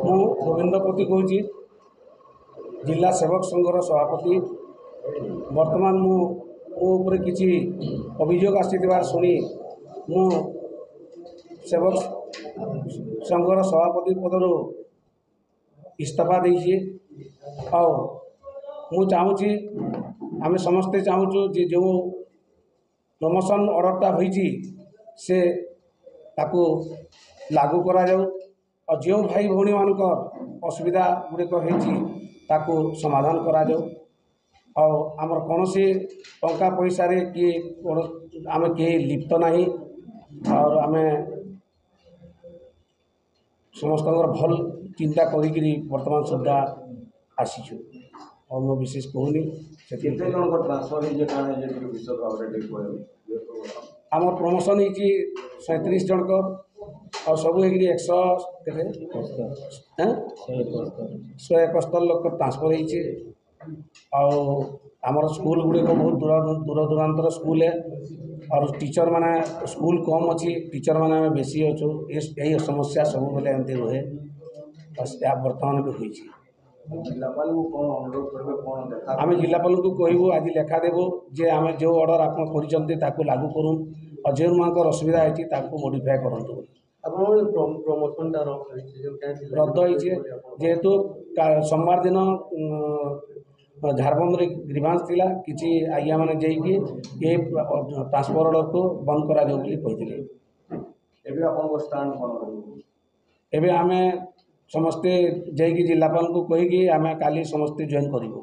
ମୁଁ ଗୋବିନ୍ଦପତି କହୁଛି, ଜିଲ୍ଲା ସେବକ ସଂଘର ସଭାପତି। ବର୍ତ୍ତମାନ ମୋ ଉପରେ କିଛି ଅଭିଯୋଗ ଆସିଥିବାର ଶୁଣି ମୁଁ ସେବକ ସଂଘର ସଭାପତି ପଦରୁ ଇସ୍ତଫା ଦେଇଛି। ଆଉ ମୁଁ ଚାହୁଁଛି, ଆମେ ସମସ୍ତେ ଚାହୁଁଛୁ ଯେ ଯେଉଁ ପ୍ରମୋସନ୍ ଅର୍ଡ଼ରଟା ହୋଇଛି ସେ ତାକୁ ଲାଗୁ କରାଯାଉ। ଆଉ ଯେଉଁ ଭାଇ ଭଉଣୀମାନଙ୍କର ଅସୁବିଧା ଗୁଡ଼ିକ ହେଇଛି ତାକୁ ସମାଧାନ କରାଯାଉ। ଆଉ ଆମର କୌଣସି ଟଙ୍କା ପଇସାରେ କି ଆମେ କେହି ଲିପ୍ତ ନାହିଁ। ଆଉ ଆମେ ସମସ୍ତଙ୍କର ଭଲ ଚିନ୍ତା କରିକିରି ବର୍ତ୍ତମାନ ସୁଦ୍ଧା ଆସିଛୁ। ଆଉ ମୁଁ ବିଶେଷ କହୁନି। ଆମର ପ୍ରମୋସନ୍ ହେଇଛି 37 ଜଣଙ୍କ, ଆଉ ସବୁ ହେଇକିରି 171 ଲୋକ ଟ୍ରାନ୍ସଫର୍ ହେଇଛି। ଆଉ ଆମର ସ୍କୁଲ ଗୁଡ଼ିକ ବହୁତ ଦୂର ଦୂରାନ୍ତର ସ୍କୁଲ, ଆଉ ଟିଚର ମାନେ ସ୍କୁଲ କମ୍ ଅଛି, ଟିଚର ମାନେ ଆମେ ବେଶୀ ଅଛୁ। ଏହି ସମସ୍ୟା ସବୁବେଳେ ଏମିତି ରୁହେ। ଏହା ବର୍ତ୍ତମାନ ବି ହୋଇଛି। ଆମେ ଜିଲ୍ଲାପାଳଙ୍କୁ କହିବୁ, ଆଜି ଲେଖା ଦେବୁ ଯେ ଆମେ ଯେଉଁ ଅର୍ଡ଼ର ଆପଣ କରିଛନ୍ତି ତାକୁ ଲାଗୁ କରୁନ୍, ଆଉ ଯେଉଁମାନଙ୍କର ଅସୁବିଧା ହେଇଛି ତାକୁ ମୋଡ଼ିଫାଏ କରନ୍ତୁ। ପ୍ରମୋସନଟା ରଦ୍ଦ ହେଇଛି ଯେହେତୁ ସୋମବାର ଦିନ ଝାଡ଼ବନ୍ଦରେ ଗ୍ରିଭାନ୍ସ ଥିଲା। କିଛି ଆଜ୍ଞାମାନେ ଯାଇକି ଏ ଟ୍ରାନ୍ସଫର ଅର୍ଡ଼ରକୁ ବନ୍ଦ କରାଯାଉ ବୋଲି କହିଥିଲେ। ଏବେ ଆପଣଙ୍କ ଷ୍ଟାଣ୍ଡ କ'ଣ ରହିବ? ଏବେ ଆମେ ସମସ୍ତେ ଯାଇକି ଜିଲ୍ଲାପାଳଙ୍କୁ କହିକି ଆମେ କାଲି ସମସ୍ତେ ଜଏନ୍ କରିବୁ।